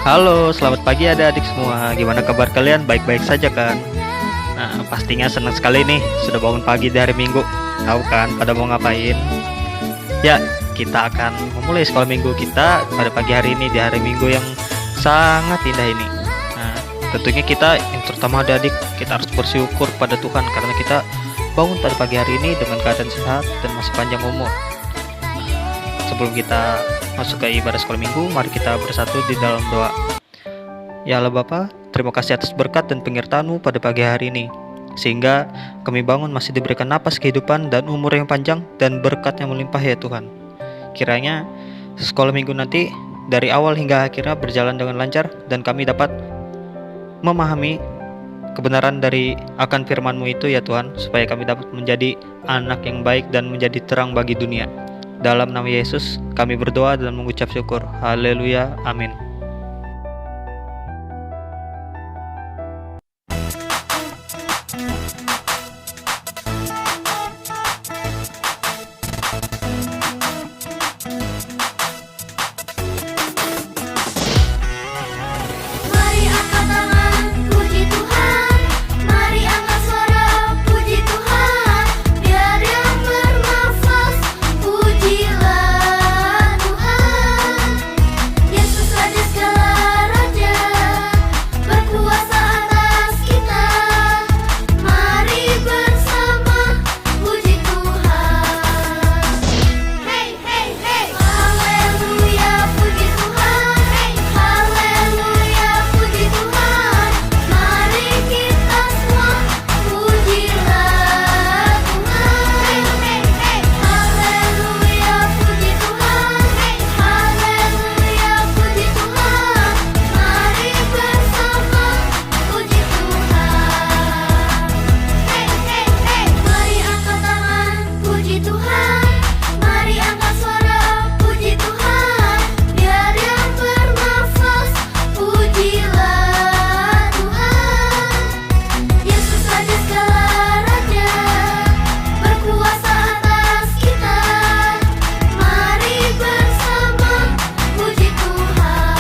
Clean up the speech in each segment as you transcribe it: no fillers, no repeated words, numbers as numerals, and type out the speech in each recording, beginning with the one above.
Halo, selamat pagi adik-adik semua. Gimana kabar kalian? Baik-baik saja kan? Nah, pastinya senang sekali nih sudah bangun pagi di hari Minggu. Tahu kan pada mau ngapain? Ya, kita akan memulai sekolah minggu kita pada pagi hari ini di hari Minggu yang sangat indah ini. Nah, tentunya kita yang terutama adik-adik kita harus bersyukur pada Tuhan karena kita bangun pada pagi hari ini dengan keadaan sehat dan masih panjang umur. Sebelum kita masuk ke ibadah sekolah minggu, mari kita bersatu di dalam doa. Ya Allah Bapa, terima kasih atas berkat dan penyertaan-Mu pada pagi hari ini, sehingga kami bangun masih diberikan napas kehidupan dan umur yang panjang dan berkat yang melimpah ya Tuhan. Kiranya sekolah minggu nanti dari awal hingga akhirnya berjalan dengan lancar dan kami dapat memahami kebenaran dari akan firman-Mu itu ya Tuhan, supaya kami dapat menjadi anak yang baik dan menjadi terang bagi dunia. Dalam nama Yesus kami berdoa dan mengucap syukur. Haleluya, amin. Mari angkat tangan, puji Tuhan. Mari angkat suara, puji Tuhan. Biar yang bernafas, pujilah Tuhan. Yesus Raja segala raja, berkuasa atas kita. Mari bersama puji Tuhan. Hey, hey, hey. Haleluya, puji Tuhan. Hey, haleluya, puji Tuhan. Mari kita semua pujilah Tuhan. Hey, hey, hey. Haleluya, puji Tuhan. Hey, haleluya, puji Tuhan. Mari bersama puji Tuhan. Hey, hey, hey. Mari angkat tangan, puji Tuhan. Mari angkat suara, puji Tuhan. Biar yang bernafas, pujilah Tuhan. Yesus Raja segala raja, berkuasa atas kita. Mari bersama puji Tuhan.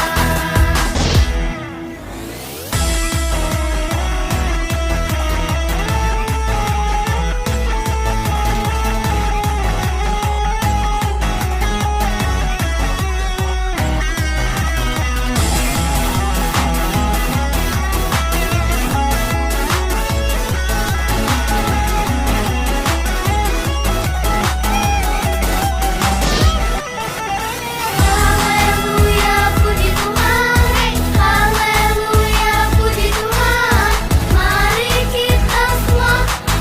Haleluya, puji Tuhan. Hey, haleluya, puji Tuhan. Mari kita semua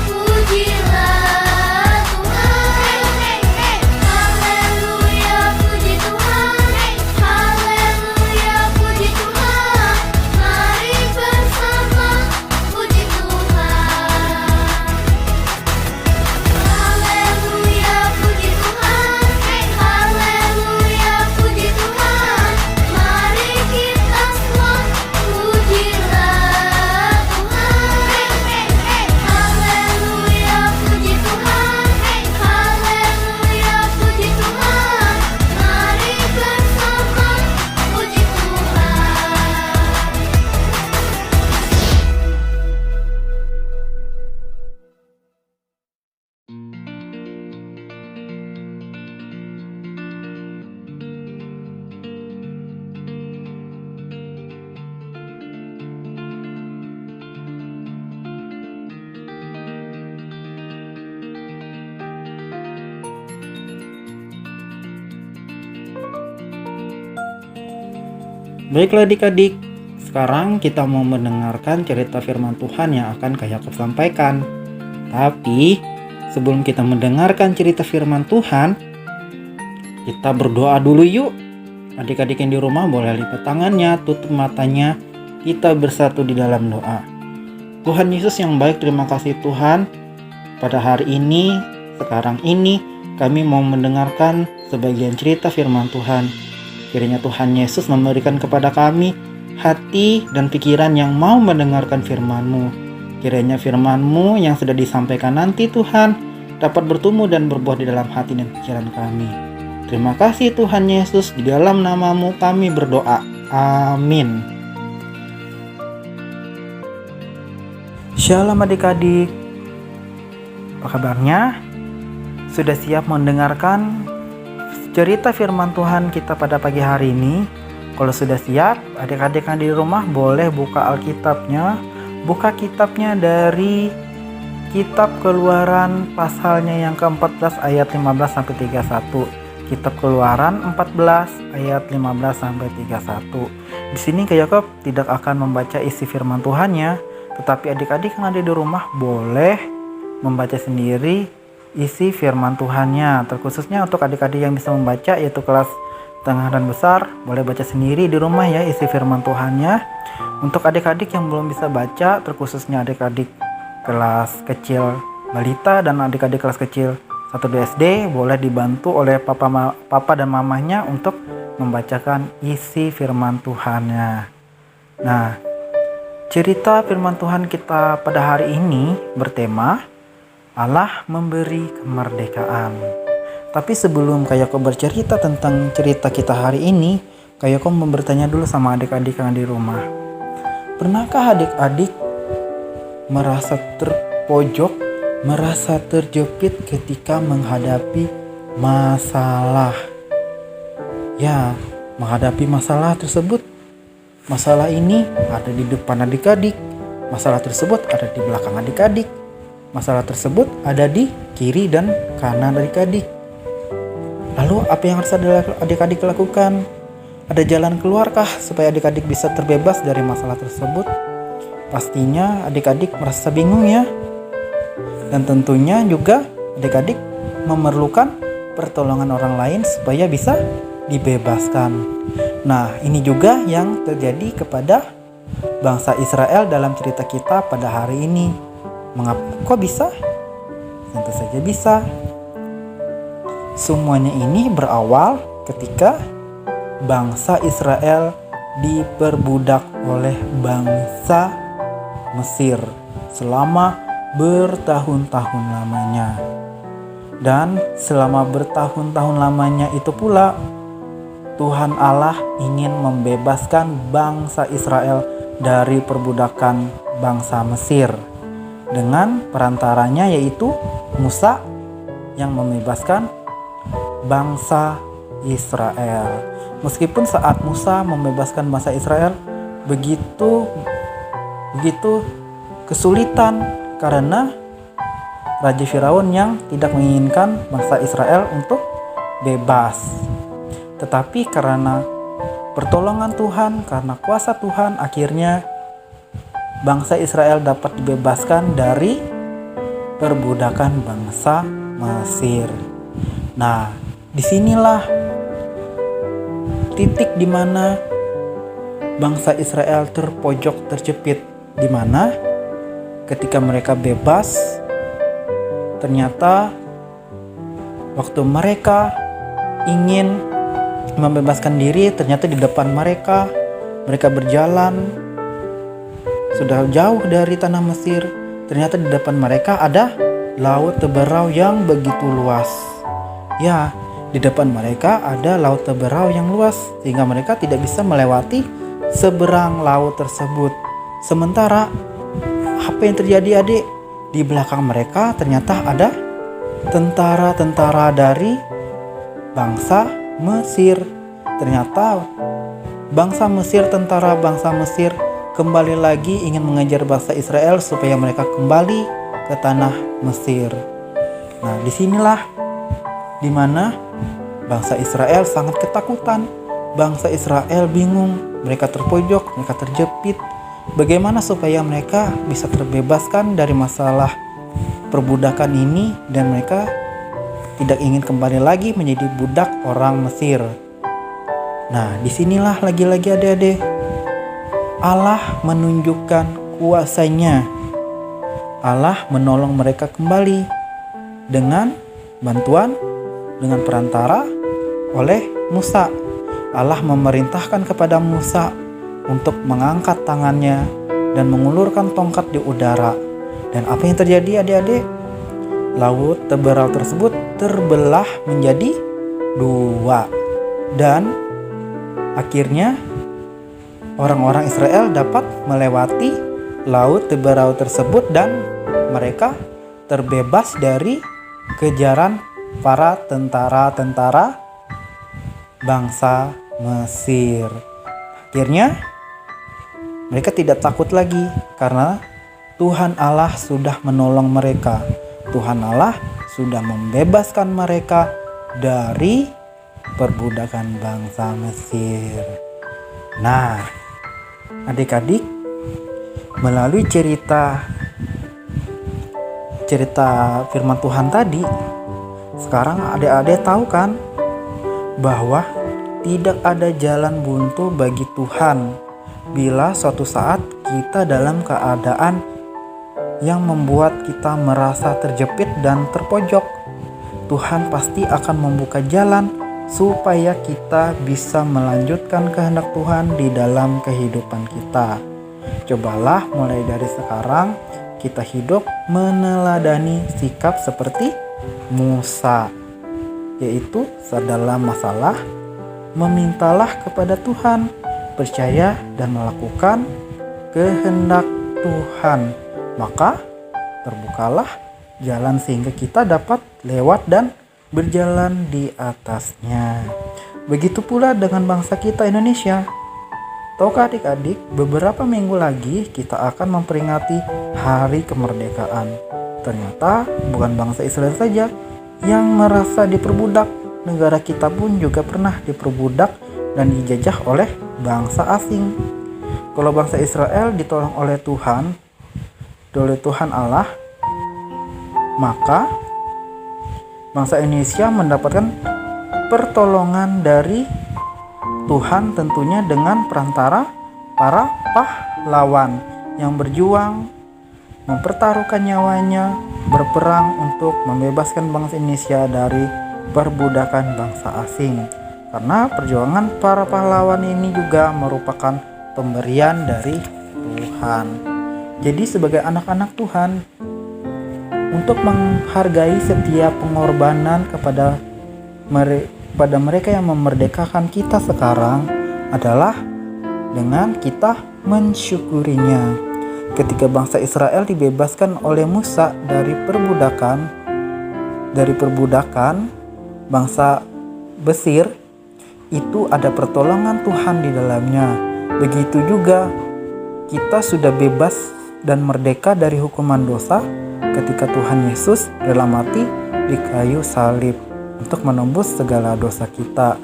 pujilah Tuhan. Hey, hey, hey. Haleluya, puji Tuhan. Hey, haleluya, puji Tuhan. Mari bersama puji Tuhan. Haleluya, puji Tuhan. Hey, haleluya, puji Tuhan. Mari kita semua pujilah Tuhan. Hey, hey, hey. Haleluya, puji Tuhan. Hey, haleluya, puji Tuhan. Mari bersama puji Tuhan. Baiklah adik-adik, sekarang kita mau mendengarkan cerita firman Tuhan yang akan Kak Yakub sampaikan. Tapi sebelum kita mendengarkan cerita firman Tuhan, kita berdoa dulu yuk. Adik-adik yang di rumah boleh lipat tangannya, tutup matanya, kita bersatu di dalam doa. Tuhan Yesus yang baik, terima kasih Tuhan. Pada hari ini, sekarang ini, kami mau mendengarkan sebagian cerita firman Tuhan. Kiranya Tuhan Yesus memberikan kepada kami hati dan pikiran yang mau mendengarkan firman-Mu. Kiranya firman-Mu yang sudah disampaikan nanti Tuhan dapat bertumbuh dan berbuah di dalam hati dan pikiran kami. Terima kasih Tuhan Yesus, di dalam nama-Mu kami berdoa. Amin. Shalom adik-adik. Apa kabarnya? Sudah siap mendengarkan cerita firman Tuhan kita pada pagi hari ini? Kalau sudah siap, adik-adik yang di rumah boleh buka Alkitabnya. Buka kitabnya dari Kitab Keluaran pasalnya yang ke-14 ayat 15 sampai 31. Kitab Keluaran 14 ayat 15 sampai 31. Di sini Kak Yakob tidak akan membaca isi firman Tuhannya, tetapi adik-adik yang ada di rumah boleh membaca sendiri isi firman Tuhannya. Terkhususnya untuk adik-adik yang bisa membaca yaitu kelas tengah dan besar, boleh baca sendiri di rumah ya isi firman Tuhannya. Untuk adik-adik yang belum bisa baca, terkhususnya adik-adik kelas kecil balita dan adik-adik kelas kecil 1-2 SD, boleh dibantu oleh papa dan mamanya untuk membacakan isi firman Tuhannya. Nah, cerita firman Tuhan kita pada hari ini bertema Allah memberi kemerdekaan. Tapi sebelum Kak Yakob bercerita tentang cerita kita hari ini, Kak Yakob mau bertanya dulu sama adik-adik yang di rumah. Pernahkah adik-adik merasa terpojok, merasa terjepit ketika menghadapi masalah? Ya, menghadapi masalah tersebut. Masalah ini ada di depan adik-adik, masalah tersebut ada di belakang adik-adik. Masalah tersebut ada di kiri dan kanan adik-adik. Lalu apa yang harus adik-adik lakukan? Ada jalan keluarkah supaya adik-adik bisa terbebas dari masalah tersebut? Pastinya adik-adik merasa bingung ya. Dan tentunya juga adik-adik memerlukan pertolongan orang lain supaya bisa dibebaskan. Nah, ini juga yang terjadi kepada bangsa Israel dalam cerita kita pada hari ini. Mengapa? Kok bisa? Tentu saja bisa. Semuanya ini berawal ketika bangsa Israel diperbudak oleh bangsa Mesir selama bertahun-tahun lamanya. Dan selama bertahun-tahun lamanya itu pula Tuhan Allah ingin membebaskan bangsa Israel dari perbudakan bangsa Mesir dengan perantaranya yaitu Musa yang membebaskan bangsa Israel. Meskipun saat Musa membebaskan bangsa Israel begitu kesulitan karena Raja Firaun yang tidak menginginkan bangsa Israel untuk bebas. Tetapi karena pertolongan Tuhan, karena kuasa Tuhan, akhirnya bangsa Israel dapat dibebaskan dari perbudakan bangsa Mesir. Nah, disinilah titik di mana bangsa Israel terpojok, terjepit, di mana ketika mereka bebas, ternyata waktu mereka ingin membebaskan diri, ternyata di depan mereka berjalan sudah jauh dari tanah Mesir. Ternyata di depan mereka ada laut Teberau yang begitu luas. Ya, di depan mereka ada laut Teberau yang luas sehingga mereka tidak bisa melewati seberang laut tersebut. Sementara apa yang terjadi adik? Di belakang mereka ternyata ada tentara-tentara dari bangsa Mesir. Ternyata tentara bangsa Mesir kembali lagi ingin mengejar bangsa Israel supaya mereka kembali ke tanah Mesir. Nah, disinilah dimana bangsa Israel sangat ketakutan. Bangsa Israel bingung, mereka terpojok, mereka terjepit. Bagaimana supaya mereka bisa terbebaskan dari masalah perbudakan ini dan mereka tidak ingin kembali lagi menjadi budak orang Mesir. Nah, disinilah lagi-lagi adik-adik Allah menunjukkan kuasanya. Allah menolong mereka kembali dengan bantuan, dengan perantara oleh Musa. Allah memerintahkan kepada Musa untuk mengangkat tangannya dan mengulurkan tongkat di udara. Dan apa yang terjadi adik-adik? Laut Teberau tersebut terbelah menjadi dua. Dan akhirnya orang-orang Israel dapat melewati laut berau tersebut dan mereka terbebas dari kejaran para tentara-tentara bangsa Mesir. Akhirnya mereka tidak takut lagi karena Tuhan Allah sudah menolong mereka. Tuhan Allah sudah membebaskan mereka dari perbudakan bangsa Mesir. Nah, adik-adik, melalui cerita firman Tuhan tadi, sekarang adik-adik tahu kan bahwa tidak ada jalan buntu bagi Tuhan bila suatu saat kita dalam keadaan yang membuat kita merasa terjepit dan terpojok. Tuhan pasti akan membuka jalan supaya kita bisa melanjutkan kehendak Tuhan di dalam kehidupan kita. Cobalah mulai dari sekarang kita hidup meneladani sikap seperti Musa, yaitu dalam masalah memintalah kepada Tuhan, percaya dan melakukan kehendak Tuhan, maka terbukalah jalan sehingga kita dapat lewat dan berjalan di atasnya. Begitu pula dengan bangsa kita Indonesia. Tahukah adik-adik, beberapa minggu lagi kita akan memperingati hari kemerdekaan. Ternyata bukan bangsa Israel saja yang merasa diperbudak. Negara kita pun juga pernah diperbudak dan dijajah oleh bangsa asing. Kalau bangsa Israel ditolong oleh Tuhan Allah, maka bangsa Indonesia mendapatkan pertolongan dari Tuhan, tentunya dengan perantara para pahlawan yang berjuang, mempertaruhkan nyawanya, berperang untuk membebaskan bangsa Indonesia dari perbudakan bangsa asing. Karena perjuangan para pahlawan ini juga merupakan pemberian dari Tuhan. Jadi sebagai anak-anak Tuhan, untuk menghargai setiap pengorbanan kepada mereka yang memerdekakan kita sekarang adalah dengan kita mensyukurinya. Ketika bangsa Israel dibebaskan oleh Musa dari perbudakan bangsa Mesir, itu ada pertolongan Tuhan di dalamnya. Begitu juga kita sudah bebas dan merdeka dari hukuman dosa ketika Tuhan Yesus rela mati di kayu salib untuk menembus segala dosa kita.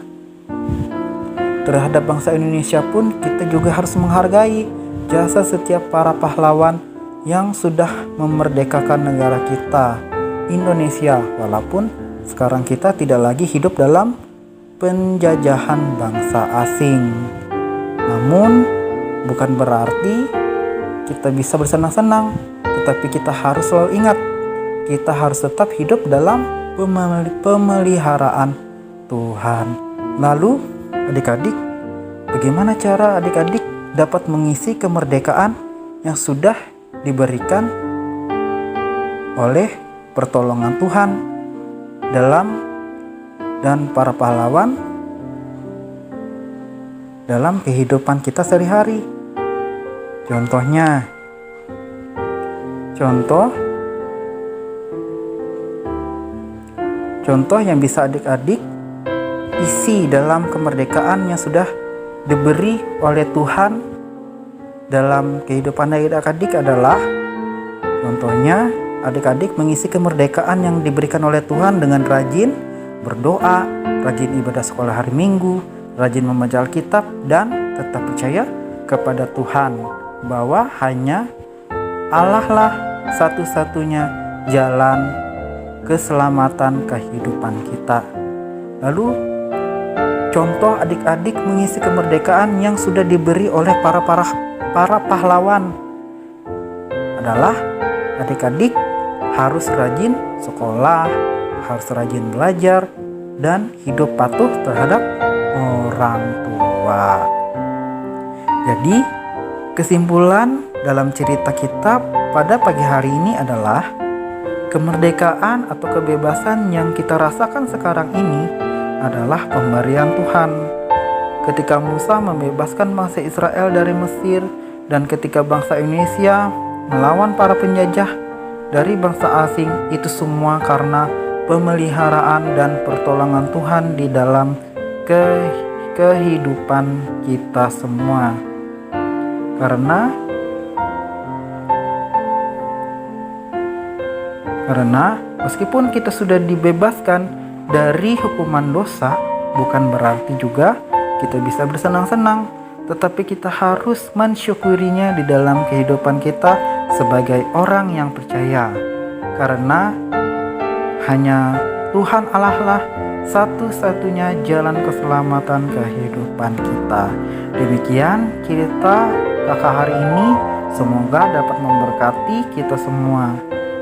Terhadap bangsa Indonesia pun kita juga harus menghargai jasa setiap para pahlawan yang sudah memerdekakan negara kita, Indonesia, walaupun sekarang kita tidak lagi hidup dalam penjajahan bangsa asing. Namun bukan berarti kita bisa bersenang-senang, tetapi kita harus selalu ingat, kita harus tetap hidup dalam pemeliharaan Tuhan. Lalu adik-adik, bagaimana cara adik-adik dapat mengisi kemerdekaan yang sudah diberikan oleh pertolongan Tuhan dan para pahlawan dalam kehidupan kita sehari-hari? Contoh yang bisa adik-adik isi dalam kemerdekaan yang sudah diberi oleh Tuhan dalam kehidupan adik-adik adalah, contohnya adik-adik mengisi kemerdekaan yang diberikan oleh Tuhan dengan rajin berdoa, rajin ibadah sekolah hari Minggu, rajin membaca Alkitab, dan tetap percaya kepada Tuhan bahwa hanya Allah lah satu-satunya jalan keselamatan kehidupan kita. Lalu contoh adik-adik mengisi kemerdekaan yang sudah diberi oleh para pahlawan adalah adik-adik harus rajin sekolah, harus rajin belajar, dan hidup patuh terhadap orang tua. Jadi kesimpulan dalam cerita kita pada pagi hari ini adalah kemerdekaan atau kebebasan yang kita rasakan sekarang ini adalah pemberian Tuhan. ketika Musa membebaskan bangsa Israel dari Mesir, dan ketika bangsa Indonesia melawan para penjajah dari bangsa asing, itu semua karena pemeliharaan dan pertolongan Tuhan di dalam kehidupan kita semua. Karena meskipun kita sudah dibebaskan dari hukuman dosa, bukan berarti juga kita bisa bersenang-senang, tetapi kita harus mensyukurinya di dalam kehidupan kita sebagai orang yang percaya. Karena hanya Tuhan Allah lah satu-satunya jalan keselamatan kehidupan kita. Demikian cerita kakak hari ini, semoga dapat memberkati kita semua.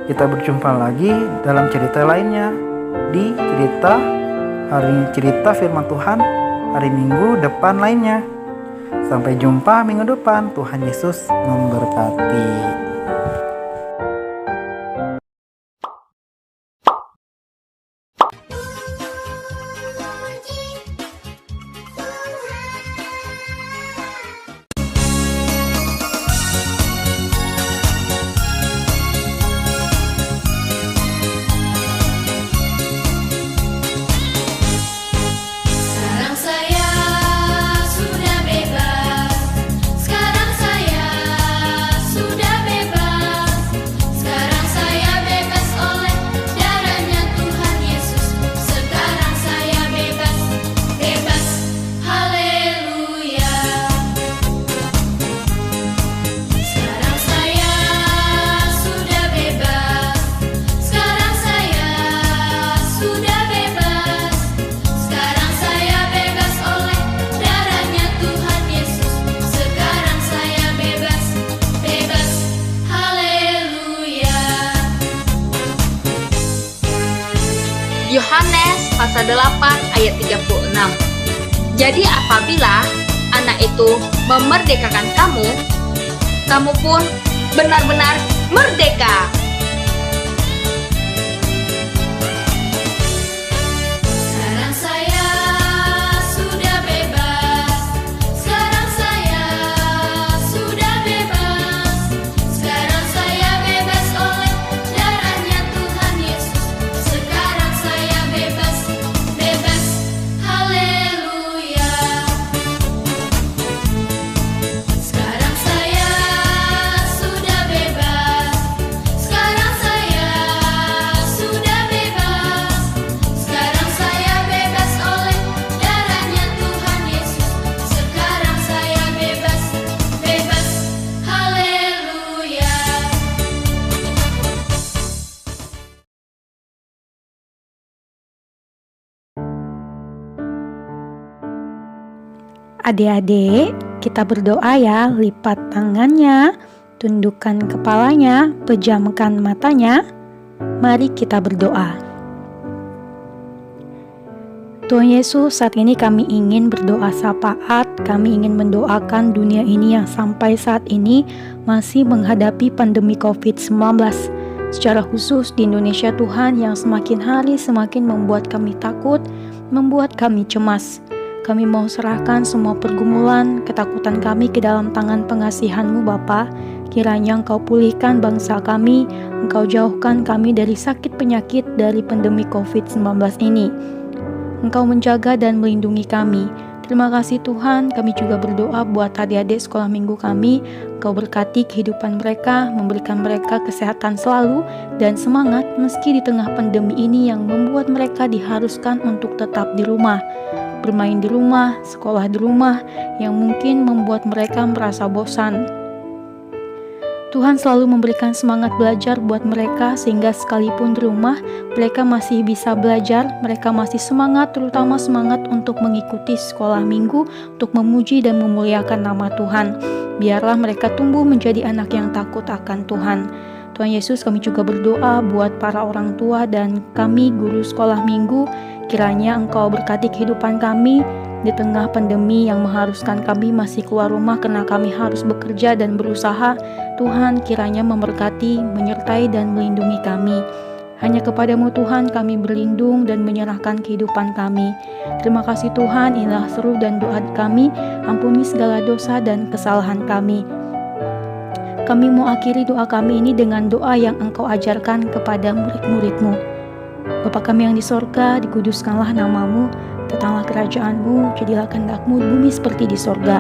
Kita berjumpa lagi dalam cerita lainnya di cerita firman Tuhan hari Minggu depan lainnya. Sampai jumpa minggu depan. Tuhan Yesus memberkati. Sekarang saya sudah bebas. Sekarang saya sudah bebas. Sekarang saya bebas oleh darahnya Tuhan Yesus. Sekarang saya bebas, bebas. Haleluya. Sekarang saya sudah bebas. Sekarang saya sudah bebas. Sekarang saya bebas oleh darahnya Tuhan Yesus. Sekarang saya bebas, bebas. Haleluya. Yohanes pasal 8 ayat 36. Jadi apabila anak itu memerdekakan kamu, kamu pun benar-benar merdeka. Sekarang saya sudah bebas. Sekarang saya sudah bebas. Sekarang saya bebas oleh darahnya Tuhan Yesus. Sekarang saya bebas, bebas. Haleluya. Sekarang saya sudah bebas. Sekarang saya sudah bebas. Sekarang saya bebas oleh darahnya Tuhan Yesus. Sekarang saya bebas, bebas. Haleluya. Adik-adik, kita berdoa ya, lipat tangannya, tundukkan kepalanya, pejamkan matanya. Mari kita berdoa. Tuhan Yesus, saat ini kami ingin berdoa syafaat, kami ingin mendoakan dunia ini yang sampai saat ini masih menghadapi pandemi COVID-19. Secara khusus di Indonesia Tuhan, yang semakin hari semakin membuat kami takut, membuat kami cemas. Kami mau serahkan semua pergumulan, ketakutan kami ke dalam tangan pengasihan-Mu Bapa. Kiranya Engkau pulihkan bangsa kami, Engkau jauhkan kami dari sakit penyakit dari pandemi COVID-19 ini. Engkau menjaga dan melindungi kami. Terima kasih Tuhan, kami juga berdoa buat adik-adik sekolah minggu kami. Engkau berkati kehidupan mereka, memberikan mereka kesehatan selalu dan semangat meski di tengah pandemi ini yang membuat mereka diharuskan untuk tetap di rumah. Bermain di rumah, sekolah di rumah, yang mungkin membuat mereka merasa bosan. Tuhan selalu memberikan semangat belajar buat mereka sehingga sekalipun di rumah, mereka masih bisa belajar, mereka masih semangat, terutama semangat untuk mengikuti sekolah minggu, untuk memuji dan memuliakan nama Tuhan. Biarlah mereka tumbuh menjadi anak yang takut akan Tuhan. Tuhan Yesus, kami juga berdoa buat para orang tua dan kami guru sekolah minggu. Kiranya Engkau berkati kehidupan kami di tengah pandemi yang mengharuskan kami masih keluar rumah karena kami harus bekerja dan berusaha. Tuhan kiranya memberkati, menyertai dan melindungi kami. Hanya kepadamu Tuhan kami berlindung dan menyerahkan kehidupan kami. Terima kasih Tuhan, inilah seru dan doa kami. Ampuni segala dosa dan kesalahan kami. Kami mau akhiri doa kami ini dengan doa yang Engkau ajarkan kepada murid-murid-Mu. Bapa kami yang di sorga, dikuduskanlah namamu, datanglah kerajaan-Mu, jadilah kehendak-Mu di bumi seperti di sorga.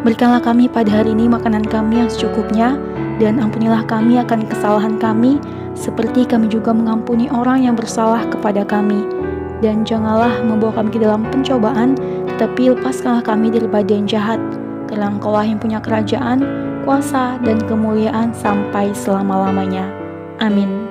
Berikanlah kami pada hari ini makanan kami yang secukupnya, dan ampunilah kami akan kesalahan kami, seperti kami juga mengampuni orang yang bersalah kepada kami. Dan janganlah membawa kami ke dalam pencobaan, tetapi lepaskanlah kami daripada yang jahat, karena Engkaulah yang punya kerajaan, kuasa, dan kemuliaan sampai selama-lamanya. Amin.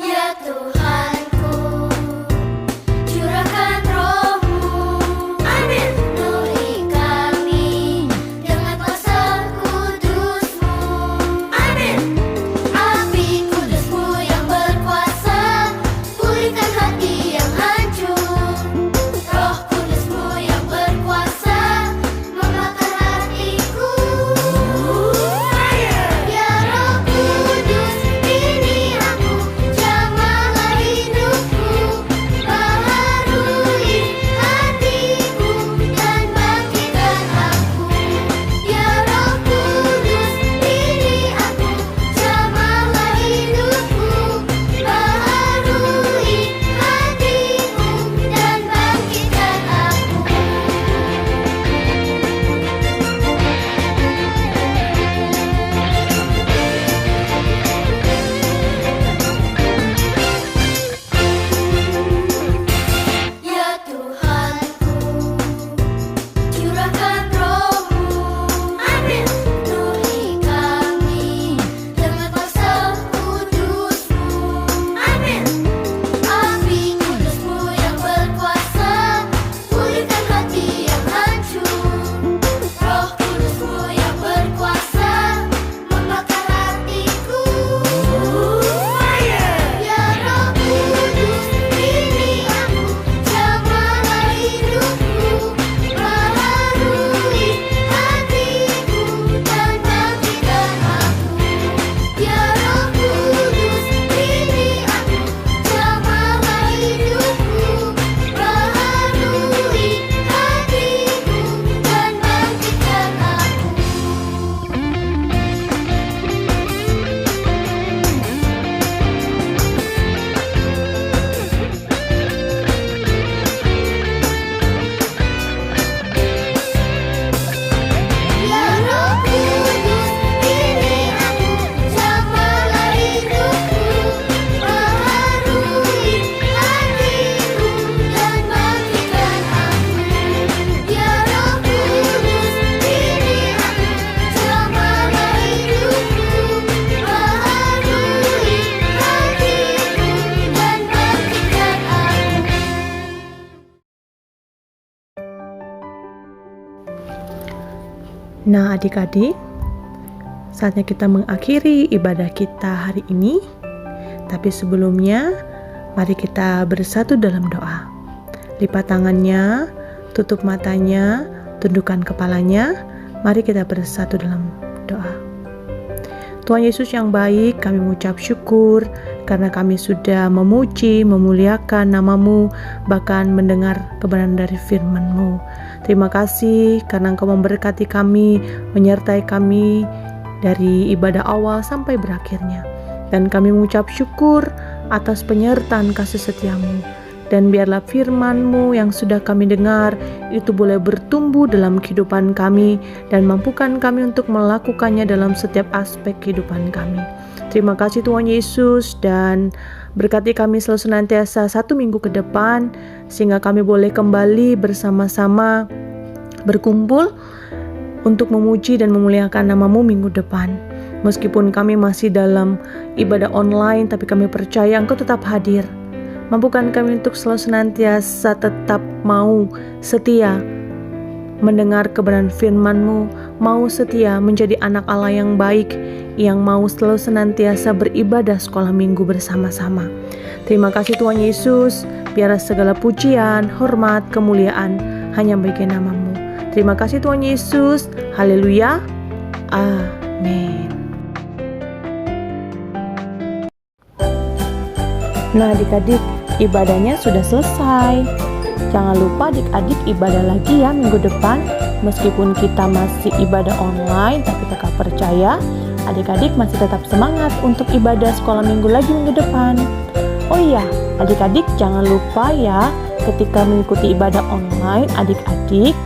Ya Tuhanku, curahkan Roh-Mu, amin, penuhi kami dengan kuasa kudus-Mu, amin. Api kudus-Mu yang berkuasa, pulihkan hati yang hancur. Roh Kudus-Mu yang berkuasa, membakar hatiku. Ya Roh Kudus, ini aku, jamahlah hidupku, baharui hatiku dan bangkitkan aku. Ya Roh Kudus, ini aku, jamahlah hidupku, baharui hatiku dan bangkitkan aku. Ya Tuhanku, curahkan Roh-Mu, amin, penuhi kami dengan kuasa kudus-Mu, amin. Api kudus-Mu yang berkuasa, pulihkan hati yang hancur. Roh Kudus-Mu yang berkuasa, membakar hatiku. Ya Roh Kudus, ini aku, jamahlah hidupku, baharui hatiku dan bangkitkan aku. Ya Roh Kudus, ini aku, jamahlah hidupku, baharui hatiku dan bangkitkan aku. Ya Roh Kudus, ini aku, jamahlah hidupku, baharui hatiku dan bangkitkan aku. Ya Roh Kudus, ini aku, jamahlah hidupku, baharui hatiku dan bangkitkan aku. Nah, adik-adik, saatnya kita mengakhiri ibadah kita hari ini. Tapi sebelumnya, mari kita bersatu dalam doa. Lipat tangannya, tutup matanya, tundukkan kepalanya. Mari kita bersatu dalam doa. Tuhan Yesus yang baik, kami mengucap syukur karena kami sudah memuji, memuliakan nama-Mu, bahkan mendengar kebenaran dari firman-Mu. Terima kasih karena Engkau memberkati kami, menyertai kami dari ibadah awal sampai berakhirnya. Dan kami mengucap syukur atas penyertaan kasih setia-Mu. Dan biarlah firman-Mu yang sudah kami dengar itu boleh bertumbuh dalam kehidupan kami dan mampukan kami untuk melakukannya dalam setiap aspek kehidupan kami. Terima kasih Tuhan Yesus, dan berkati kami selalu senantiasa 1 minggu ke depan sehingga kami boleh kembali bersama-sama berkumpul untuk memuji dan memuliakan nama-Mu minggu depan. Meskipun kami masih dalam ibadah online, tapi kami percaya Engkau tetap hadir. Mampukan kami untuk selalu senantiasa tetap mau setia mendengar kebenaran firman-Mu, mau setia menjadi anak Allah yang baik, yang mau selalu senantiasa beribadah sekolah minggu bersama-sama. Terima kasih Tuhan Yesus, biarlah segala pujian, hormat, kemuliaan hanya bagi nama-Mu. Terima kasih Tuhan Yesus, haleluya, amin. Nah adik-adik, ibadahnya sudah selesai. Jangan lupa adik-adik ibadah lagi ya minggu depan. Meskipun kita masih ibadah online, tapi kakak percaya adik-adik masih tetap semangat untuk ibadah sekolah minggu lagi minggu depan. Oh iya, adik-adik jangan lupa ya, ketika mengikuti ibadah online, adik-adik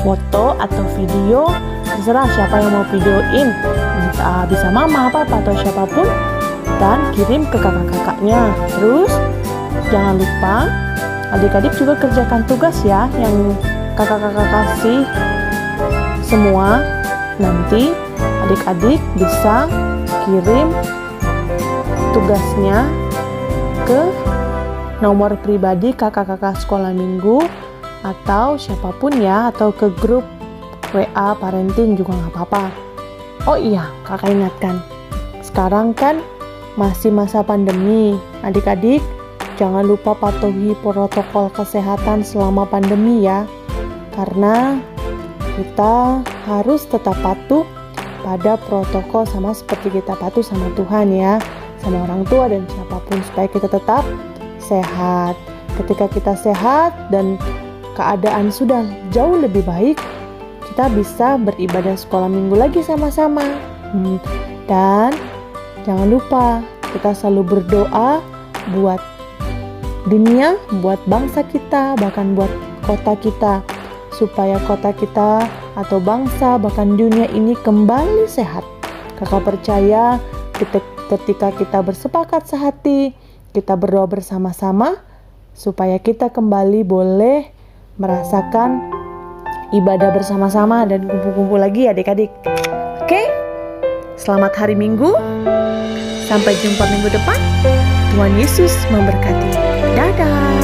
foto atau video, terserah siapa yang mau videoin, bisa mama, papa, atau siapapun, dan kirim ke kakak-kakaknya. Terus jangan lupa adik-adik juga kerjakan tugas ya yang kakak-kakak kasih semua. Nanti adik-adik bisa kirim tugasnya ke nomor pribadi kakak-kakak sekolah minggu atau siapapun ya, atau ke grup WA parenting juga nggak apa-apa. Oh iya, kakak ingatkan, sekarang kan masih masa pandemi. Adik-adik jangan lupa patuhi protokol kesehatan selama pandemi ya, karena kita harus tetap patuh pada protokol sama seperti kita patuh sama Tuhan ya, sama orang tua dan siapapun, supaya kita tetap sehat. Ketika kita sehat dan keadaan sudah jauh lebih baik, kita bisa beribadah sekolah minggu lagi sama-sama. Dan jangan lupa kita selalu berdoa buat dunia, buat bangsa kita, bahkan buat kota kita, supaya kota kita atau bangsa bahkan dunia ini kembali sehat. Kakak percaya ketika kita bersepakat sehati, kita berdoa bersama-sama, supaya kita kembali boleh merasakan ibadah bersama-sama dan kumpul-kumpul lagi adik-adik. Oke, selamat hari Minggu, sampai jumpa minggu depan. Tuhan Yesus memberkati. Dadah.